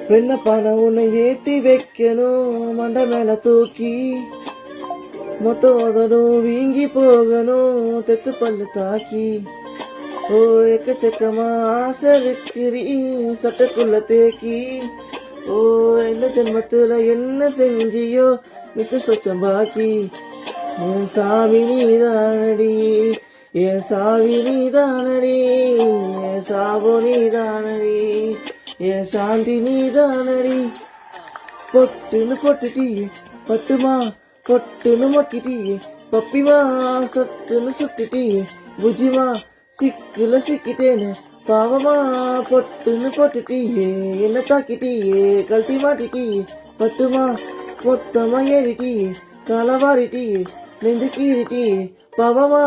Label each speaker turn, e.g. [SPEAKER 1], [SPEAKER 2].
[SPEAKER 1] வெண்ணப்பான உன்னை ஏத்தி வைக்கணும் மண்டை மேல தூக்கி மொத்தம் உதடும் வீங்கி போகணும் தெத்து பல்லு தாக்கி ஓ எக்கச்சக்கமா ஆசை இருக்கிறீ சட்டக்குள்ள தேக்கி ஓ இந்த ஜென்மத்துல என்ன செஞ்சியோ மிச்ச சொச்சம் பாக்கி என் சாமி நீதானடி என் சாவி நீதானடி என் சாபோ நீதானடி என் சாந்தி நீதானடி பொட்டுன்னு பொட்டுட்டியே பட்டுமா பொட்டுன்னு மொக்கிட்டியே பப்பிமா சொட்டுன்னு சுட்டுட்டியே புஜிமா சிக்குல சிக்கிட்டேன்னு பாவமா பொட்டுன்னு பொட்டுட்டியே என்ன தாக்கிட்டியே கழட்டி மாட்டிட்டியே பட்டுமா மொத்தமா ஏறிட்டியே களவாரிட்டியே நெஞ்சு கீறிட்டியே பாவமா